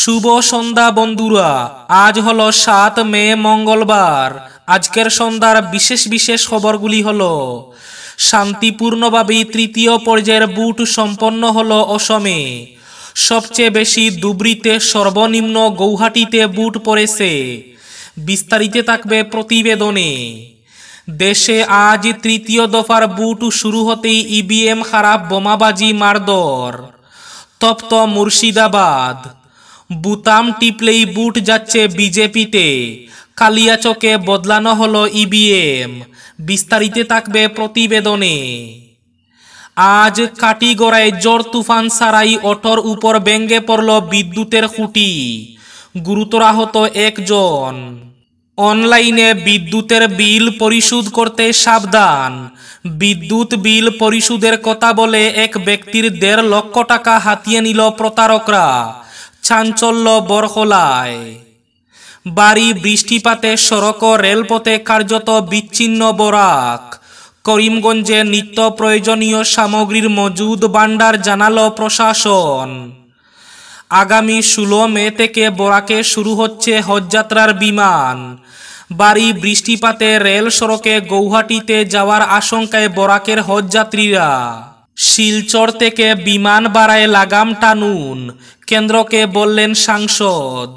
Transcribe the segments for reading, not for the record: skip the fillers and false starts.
শুভ সন্ধ্যা বন্ধুরা। আজ হলো ৭ মে মঙ্গলবার। আজকের সন্ধ্যার বিশেষ বিশেষ খবরগুলি হলো: শান্তিপূর্ণভাবে তৃতীয় পর্যায়ের বুট সম্পন্ন হলো অসমে। সবচেয়ে বেশি ধুবড়ীতে, সর্বনিম্ন গৌহাটিতে বুট পড়েছে। বিস্তারিত থাকবে প্রতিবেদনে। দেশে আজ তৃতীয় দফার বুট শুরু হতেই ইভিএম খারাপ, বোমাবাজি, মারধর। তপ্ত মুর্শিদাবাদ। বুতাম টিপলেই বুট যাচ্ছে বিজেপিতে। কালিয়াচকে বদলানো হলো ইভিএম। বিস্তারিত থাকবে প্রতিবেদনে। আজ কাটিগড়ায় ঝড় তুফান ছাড়াই অটোর উপর ভেঙে পড়ল বিদ্যুতের খুঁটি। গুরুতর আহত একজন। অনলাইনে বিদ্যুতের বিল পরিশোধ করতে সাবধান। বিদ্যুৎ বিল পরিশোধের কথা বলে এক ব্যক্তির ১.৫ লক্ষ টাকা হাতিয়ে নিল প্রতারকরা। চাঞ্চল্য বরখলায়। ভারী বৃষ্টিপাতে সড়ক ও রেলপথে কার্যত বিচ্ছিন্ন বরাক। করিমগঞ্জে নিত্য প্রয়োজনীয় সামগ্রীর মজুদ ভান্ডার জানালো প্রশাসন। আগামী ১৬ মে থেকে বরাকে শুরু হচ্ছে হজযাত্রার বিমান। ভারী বৃষ্টিপাতে রেল সড়কে গৌহাটিতে যাওয়ার আশঙ্কায় বরাকের হজযাত্রীরা। শিলচর থেকে বিমান ভাড়ায় লাগাম টানুন, কেন্দ্রকে বললেন সাংসদ।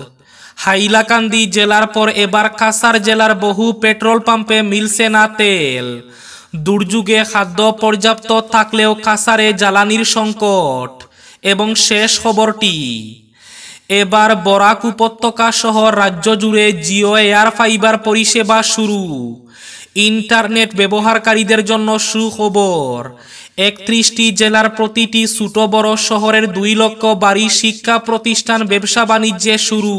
হাইলাকান্দি জেলার পর এবার কাছাড় জেলার বহু পেট্রোল পাম্পে মিলছে না তেল। দুর্যোগে খাদ্য পর্যাপ্ত থাকলেও কাছাড়ে জ্বালানির সংকট। এবং শেষ খবরটি, এবার বরাক উপত্যকা সহ রাজ্য জুড়ে জিও এয়ার ফাইবার পরিষেবা শুরু। ইন্টারনেট ব্যবহারকারীদের জন্য সুখবর। ৩১টি জেলার প্রতিটি ছোট বড় শহরের ২ লক্ষ বাড়ি শিক্ষা প্রতিষ্ঠান ব্যবসা বাণিজ্যে শুরু।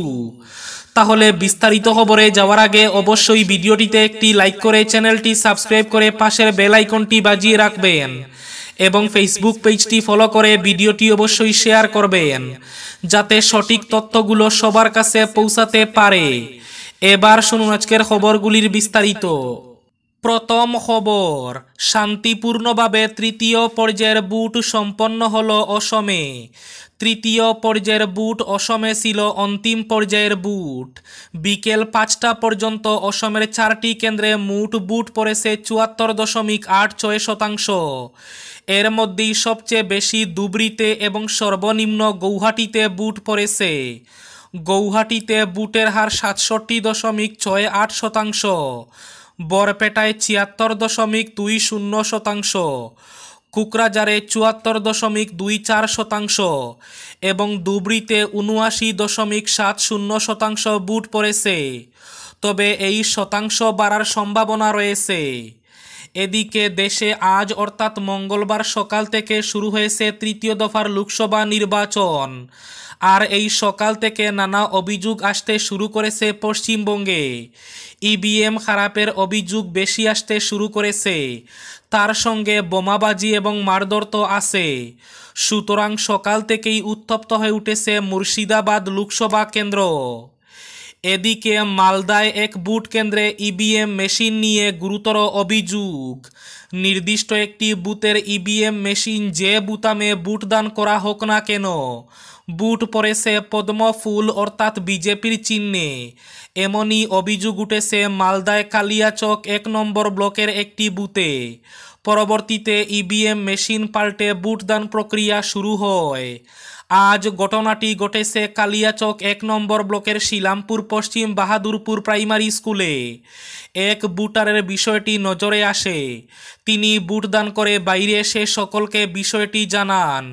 তাহলে বিস্তারিত খবরে যাওয়ার আগে অবশ্যই ভিডিওটিতে একটি লাইক করে চ্যানেলটি সাবস্ক্রাইব করে পাশের বেল আইকনটি বাজিয়ে রাখবেন এবং ফেসবুক পেজটি ফলো করে ভিডিওটি অবশ্যই শেয়ার করবেন, যাতে সঠিক তথ্যগুলো সবার কাছে পৌঁছাতে পারে। এবার শুনুন আজকের খবরগুলির বিস্তারিত। প্রথম খবর, শান্তিপূর্ণভাবে তৃতীয় পর্যায়ের বুট সম্পন্ন হলো অসমে। তৃতীয় পর্যায়ের বুট অসমে ছিল অন্তিম পর্যায়ের বুট। বিকেল ৫টা পর্যন্ত অসমের ৪টি কেন্দ্রে মোট বুট পড়েছে ৭৪.৮৬%। এর মধ্যেই সবচেয়ে বেশি ধুবড়ীতে এবং সর্বনিম্ন গৌহাটিতে বুট পড়েছে। গৌহাটিতে বুটের হার ৬৭.৬৮%, বরপেটায় ৭৪.২০%, কুকরাঝারে ৭৪.২৪% এবং ধুবড়ীতে ৭৯.৭০% বুট পড়েছে। তবে এই শতাংশ বাড়ার সম্ভাবনা রয়েছে। এদিকে দেশে আজ অর্থাৎ মঙ্গলবার সকাল থেকে শুরু হয়েছে তৃতীয় দফার লোকসভা নির্বাচন। আর এই সকাল থেকে নানা অভিযোগ আসতে শুরু করেছে পশ্চিমবঙ্গে। ইভিএম খারাপের অভিযোগ বেশি আসতে শুরু করেছে। তার সঙ্গে বোমাবাজি এবং মারধর তো আছে। সুতরাং সকাল থেকেই উত্তপ্ত হয়ে উঠেছে মুর্শিদাবাদ লোকসভা কেন্দ্র। এদিকে মালদায় এক বুট কেন্দ্রে ইভিএম মেশিন নিয়ে গুরুতর অভিযোগ। নির্দিষ্ট একটি বুথের ইভিএম মেশিন যে বুতামে বুটদান করা হোক না কেন, বুট পড়েছে পদ্ম ফুল অর্থাৎ বিজেপির চিহ্নে। এমনই অভিযোগ উঠেছে মালদায় কালিয়াচক ১ নম্বর ব্লকের একটি বুথে। পরবর্তীতে ইভিএম মেশিন পাল্টে বুটদান প্রক্রিয়া শুরু হয়। আজ ঘটনাটি ঘটেছে কালিয়াচক ১ নম্বর ব্লকের শিলামপুর পশ্চিম বাহাদুরপুর প্রাইমারি স্কুলে। এক বুটারের বিষয়টি নজরে আসে। তিনি বুটদান করে বাইরে এসে সকলকে বিষয়টি জানান।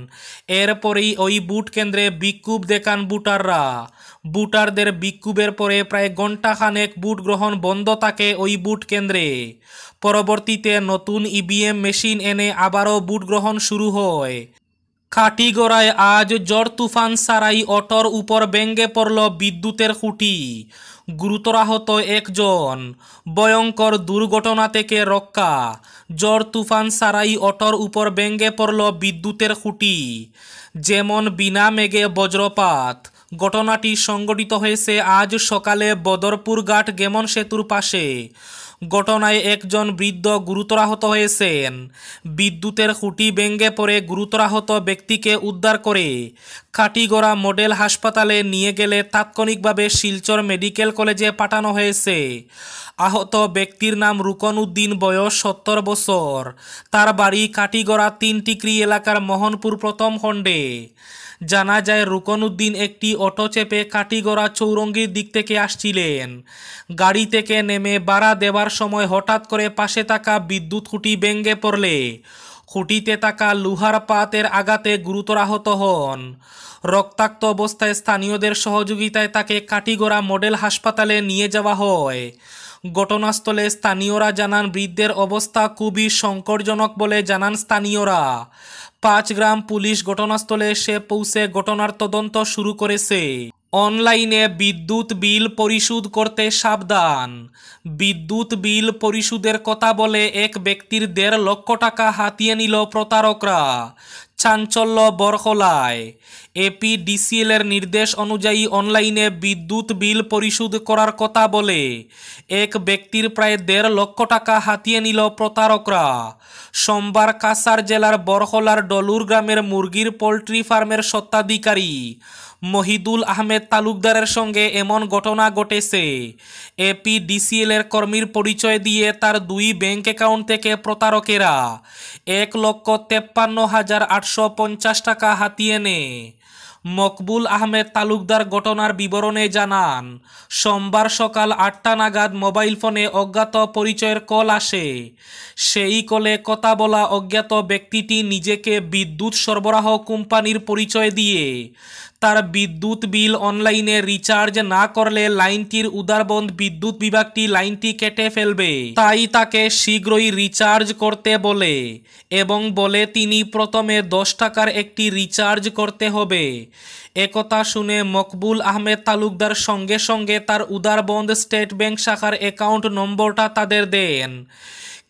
এরপরেই ওই বুট কেন্দ্রে বিক্ষোভ দেখান বুটাররা। বুটারদের বিক্ষোভের পরে প্রায় ঘণ্টাখানেক বুট গ্রহণ বন্ধ থাকে ওই বুট কেন্দ্রে। পরবর্তীতে নতুন ইভিএম মেশিন এনে আবারও বুট গ্রহণ শুরু হয়। কাটিগড়ায় আজ ঝড় তুফান ছাড়াই অটোর উপর ভেঙে পড়ল বিদ্যুতের খুঁটি। গুরুতর আহত একজন। ভয়ঙ্কর দুর্ঘটনা থেকে রক্ষা। ঝড় তুফান ছাড়াই অটোর উপর ভেঙে পড়ল বিদ্যুতের খুঁটি। যেমন বিনা মেঘে বজ্রপাত। ঘটনাটি সংঘটিত হয়েছে আজ সকালে বদরপুর ঘাট গেমন সেতুর পাশে। ঘটনায় একজন বৃদ্ধ গুরুতর আহত হয়েছেন। বিদ্যুতের খুঁটি ভেঙে পড়ে গুরুতর আহত ব্যক্তিকে উদ্ধার করে কাটিগড়া মডেল হাসপাতালে নিয়ে গেলে তাৎক্ষণিকভাবে শিলচর মেডিকেল কলেজে পাঠানো হয়েছে। আহত ব্যক্তির নাম রুকন উদ্দিন, বয়স 70 বছর। তার বাড়ি কাটিগড়া 3 টিকরি এলাকার মোহনপুর প্রথম খণ্ডে। জানা যায় রুকন উদ্দিন একটি অটো চেপে কাটিগড়া চৌরঙ্গির দিক থেকে আসছিলেন। গাড়ি থেকে নেমে ভাড়া দেওয়ার সময় হঠাৎ করে পাশে থাকা বিদ্যুৎ খুঁটি ভেঙে পড়লে খুঁটিতে থাকা লোহার পাতের আঘাতে গুরুতর আহত হন। রক্তাক্ত অবস্থায় স্থানীয়দের সহযোগিতায় তাকে কাটিগড়া মডেল হাসপাতালে নিয়ে যাওয়া হয়। ঘটনাস্থলে স্থানীয়রা জানান বৃদ্ধের অবস্থা খুবই সংকটজনক বলে জানান স্থানীয়রা। 5 গ্রাম পুলিশ ঘটনাস্থলে এসে পৌঁছে ঘটনার তদন্ত শুরু করেছে। অনলাইনে বিদ্যুৎ বিল পরিশোধ করতে সাবধান। বিদ্যুৎ বিল পরিশোধের কথা বলে এক ব্যক্তির 1.5 লক্ষ টাকা হাতিয়ে নিল প্রতারকরা। চাঞ্চল্য বরখলায়। এপিডিসিএল এর নির্দেশ অনুযায়ী অনলাইনে বিদ্যুৎ বিল পরিশোধ করার কথা বলে এক ব্যক্তির প্রায় 1.5 লক্ষ টাকা হাতিয়ে নিল প্রতারকরা। সোমবার কাছাড় জেলার বরখলার ডলুর গ্রামের মুরগির পোলট্রি ফার্মের স্বত্বাধিকারী মহিদুল আহমেদ তালুকদারের সঙ্গে এমন ঘটনা ঘটেছে। এপিডিসিএল এর কর্মীর পরিচয় দিয়ে তার 2 ব্যাংক অ্যাকাউন্ট থেকে প্রতারকেরা 1,53,850 টাকা হাতিয়ে নেয়। মকবুল আহমেদ তালুকদার ঘটনার বিবরণে জানান, সোমবার সকাল 8টা নাগাদ মোবাইল ফোনে অজ্ঞাত পরিচয়ের কল আসে। সেই কলে কথা বলা অজ্ঞাত ব্যক্তিটি নিজেকে বিদ্যুৎ সরবরাহ কোম্পানির পরিচয় দিয়ে তার বিদ্যুৎ বিল অনলাইনে রিচার্জ না করলে লাইনটির উদারবন্দ বিদ্যুৎ বিভাগটি লাইনটি কেটে ফেলবে, তাই তাকে শীঘ্রই রিচার্জ করতে বলে এবং বলে তিনি প্রথমে 10 টাকার একটি রিচার্জ করতে হবে। একথা শুনে মকবুল আহমেদ তালুকদার সঙ্গে সঙ্গে তার উদারবন্দ স্টেট ব্যাংক শাখার অ্যাকাউন্ট নম্বরটা তাদের দেন।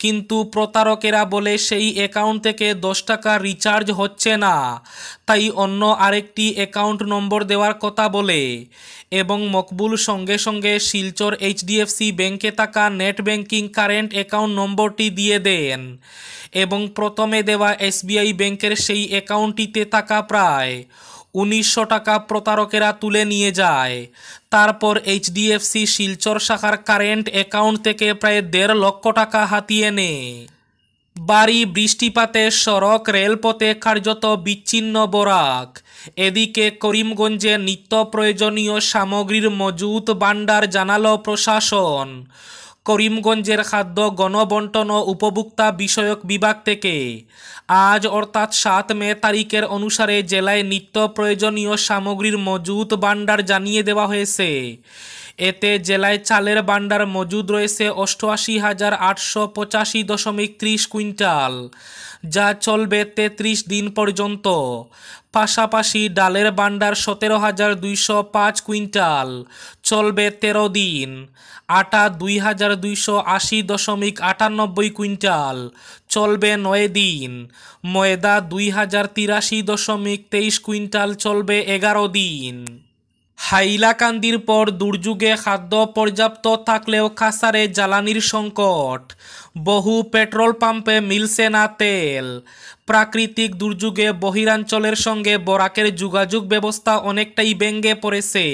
কিন্তু প্রতারকেরা বলে সেই অ্যাকাউন্ট থেকে 10 টাকা রিচার্জ হচ্ছে না, তাই অন্য আরেকটি অ্যাকাউন্ট নম্বর দেওয়ার কথা বলে এবং মকবুল সঙ্গে সঙ্গে শিলচর এইচডিএফসি ব্যাংকে থাকা নেট ব্যাংকিং কারেন্ট অ্যাকাউন্ট নম্বরটি দিয়ে দেন এবং প্রথমে দেওয়া এসবিআই ব্যাংকের সেই অ্যাকাউন্টটিতে থাকা প্রায় 1900 টাকা প্রতারকেরা তুলে নিয়ে যায়। তারপর এইচডিএফসি শিলচর শাখার কারেন্ট অ্যাকাউন্ট থেকে প্রায় 1.5 লক্ষ টাকা হাতিয়ে নেয়। ভারী বৃষ্টিপাতে সড়ক রেলপথে কার্যত বিচ্ছিন্ন বরাক। এদিকে করিমগঞ্জে নিত্য প্রয়োজনীয় সামগ্রীর মজুত ভান্ডার জানালো প্রশাসন। করিমগঞ্জের খাদ্য গণবন্টন ও উপভোক্তা বিষয়ক বিভাগ থেকে আজ অর্থাৎ 7 মে তারিখের অনুসারে জেলায় নিত্য প্রয়োজনীয় সামগ্রীর মজুত ভান্ডার জানিয়ে দেওয়া হয়েছে। এতে জেলায় চালের ভান্ডার মজুদ রয়েছে 88,885.30 কুইন্টাল, যা চলবে 33 দিন পর্যন্ত। পাশাপাশি ডালের ভান্ডার 17,205 কুইন্টাল, চলবে 13 দিন। আটা 2,280.98 কুইন্টাল, চলবে 9 দিন। ময়দা 2,083.23 কুইন্টাল, চলবে 11 দিন। হাইলাকান্দির পর দুর্যোগে খাদ্য পর্যাপ্ত থাকলেও কাছাড়ে জ্বালানির সংকট। বহু পেট্রোল পাম্পে মিলছে না তেল। প্রাকৃতিক দুর্যোগে বহিরাঞ্চলের সঙ্গে বরাকের যোগাযোগ ব্যবস্থা অনেকটাই ভেঙে পড়েছে।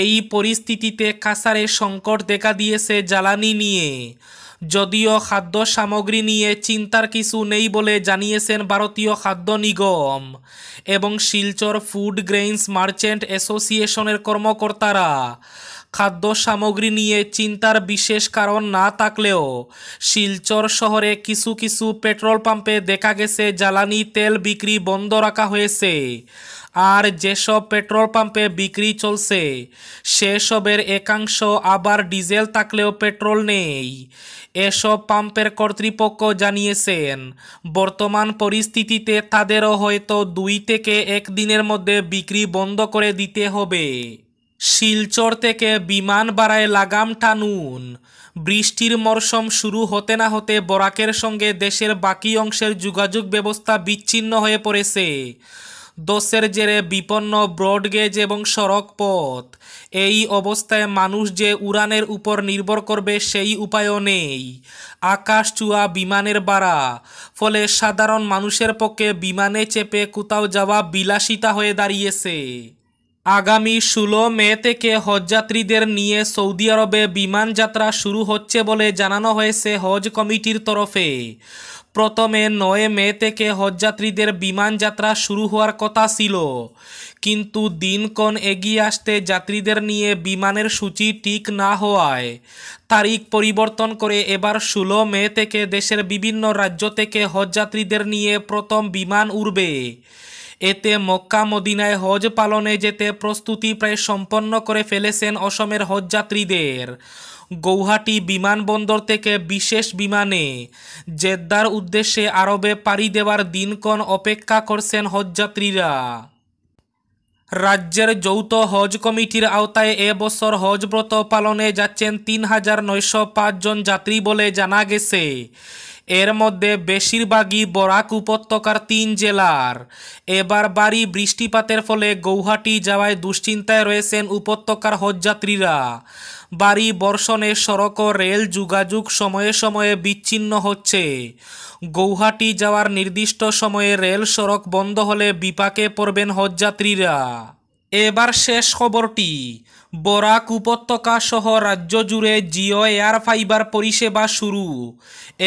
এই পরিস্থিতিতে কাছাড়ে সংকট দেখা দিয়েছে জ্বালানি নিয়ে। যদিও খাদ্য সামগ্রী নিয়ে চিন্তার কিছু নেই বলে জানিয়েছেন ভারতীয় খাদ্য নিগম এবং শিলচর ফুড গ্রেইনস মার্চেন্ট অ্যাসোসিয়েশনের কর্মকর্তারা। খাদ্য সামগ্রী নিয়ে চিন্তার বিশেষ কারণ না থাকলেও শিলচর শহরে কিছু কিছু পেট্রোল পাম্পে দেখা গেছে জ্বালানি তেল বিক্রি বন্ধ রাখা হয়েছে। আর যেসব পেট্রোল পাম্পে বিক্রি চলছে সেসবের একাংশ আবার ডিজেল থাকলেও পেট্রোল নেই। এসব পাম্পের কর্তৃপক্ষ জানিয়েছেন বর্তমান পরিস্থিতিতে তাদেরও হয়তো 2 থেকে 1 দিনের মধ্যে বিক্রি বন্ধ করে দিতে হবে। শিলচর থেকে বিমান ভাড়ায় লাগাম টানুন। বৃষ্টির মরশুম শুরু হতে না হতে বরাকের সঙ্গে দেশের বাকি অংশের যোগাযোগ ব্যবস্থা বিচ্ছিন্ন হয়ে পড়েছে। দোষের জেরে বিপন্ন ব্রডগেজ এবং সড়ক পথ। এই অবস্থায় মানুষ যে উড়ানের উপর নির্ভর করবে সেই উপায়ও নেই। আকাশ চুয়া বিমানের ভাড়া, ফলে সাধারণ মানুষের পক্ষে বিমানে চেপে কোথাও যাওয়া বিলাসিতা হয়ে দাঁড়িয়েছে। আগামী 16 মে থেকে হজযাত্রীদের নিয়ে সৌদি আরবে বিমান যাত্রা শুরু হচ্ছে বলে জানানো হয়েছে হজ কমিটির তরফে। প্রথমে 9 মে থেকে হজযাত্রীদের বিমান যাত্রা শুরু হওয়ার কথা ছিল, কিন্তু দিনক্ষণ এগিয়ে আসতে যাত্রীদের নিয়ে বিমানের সূচি ঠিক না হওয়ায় তারিখ পরিবর্তন করে এবার 16 মে থেকে দেশের বিভিন্ন রাজ্য থেকে হজযাত্রীদের নিয়ে প্রথম বিমান উড়বে। এতে মক্কা মদিনায় হজ পালনে যেতে প্রস্তুতি প্রায় সম্পন্ন করে ফেলেছেন অসমের হজযাত্রীদের। গৌহাটি বিমানবন্দর থেকে বিশেষ বিমানে জেদ্দার উদ্দেশ্যে আরবে পাড়ি দেওয়ার দিনক্ষণ অপেক্ষা করছেন হজযাত্রীরা। রাজ্যের যৌথ হজ কমিটির আওতায় এবছর হজব্রত পালনে যাচ্ছেন ৩,৯০৫ জন যাত্রী বলে জানা গেছে। এর মধ্যে বেশিরভাগই বরাক উপত্যকার 3 জেলার। এবার ভারী বৃষ্টিপাতের ফলে গৌহাটি যাওয়ায় দুশ্চিন্তায় রয়েছেন উপত্যকার হজযাত্রীরা। ভারী বর্ষণে সড়ক ও রেল যোগাযোগ সময়ে সময়ে বিচ্ছিন্ন হচ্ছে। গৌহাটি যাওয়ার নির্দিষ্ট সময়ে রেল সড়ক বন্ধ হলে বিপাকে পড়বেন হজযাত্রীরা। এবার শেষ খবরটি। বরাক উপত্যকা সহ রাজ্য জুড়ে জিও এয়ার ফাইবার পরিষেবা শুরু।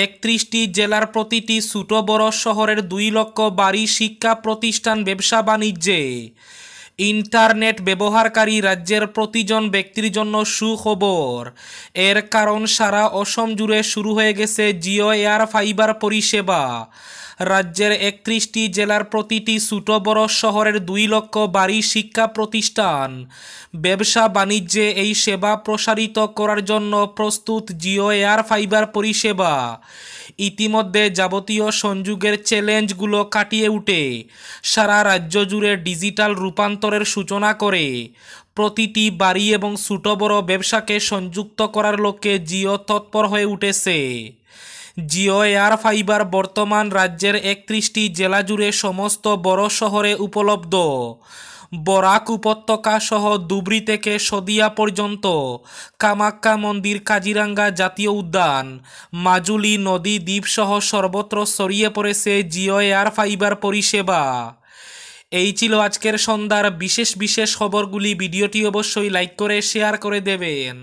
31টি জেলার প্রতিটি ছোট বড় শহরের 2 লক্ষ বাড়ি শিক্ষা প্রতিষ্ঠান ব্যবসা বাণিজ্যে। ইন্টারনেট ব্যবহারকারী রাজ্যের প্রতিজন ব্যক্তির জন্য সুখবর। এর কারণ সারা অসম জুড়ে শুরু হয়ে গেছে জিও এয়ার ফাইবার পরিষেবা। রাজ্যের 31টি জেলার প্রতিটি ছোট বড় শহরের 2 লক্ষ বাড়ি শিক্ষা প্রতিষ্ঠান ব্যবসা বাণিজ্যে এই সেবা প্রসারিত করার জন্য প্রস্তুত জিও এয়ার ফাইবার পরিষেবা। ইতিমধ্যে যাবতীয় সংযোগের চ্যালেঞ্জগুলো কাটিয়ে উঠে সারা রাজ্য জুড়ে ডিজিটাল রূপান্তরের সূচনা করে প্রতিটি বাড়ি এবং ছোট বড় ব্যবসাকে সংযুক্ত করার লক্ষ্যে জিও তৎপর হয়ে উঠেছে। জিও এয়ার ফাইবার বর্তমান রাজ্যের 31টি জেলা জুড়ে সমস্ত বড় শহরে উপলব্ধ। বরাক উপত্যকা সহ ধুবড়ী থেকে সদিয়া পর্যন্ত, কামাখ্যা মন্দির, কাজিরাঙ্গা জাতীয় উদ্যান, মাজুলি নদী দ্বীপ সহ সর্বত্র ছড়িয়ে পড়েছে জিও এয়ার ফাইবার পরিষেবা। এই ছিল আজকের সন্ধ্যার বিশেষ খবরগুলি। ভিডিওটি অবশ্যই লাইক করে শেয়ার করে দেবেন।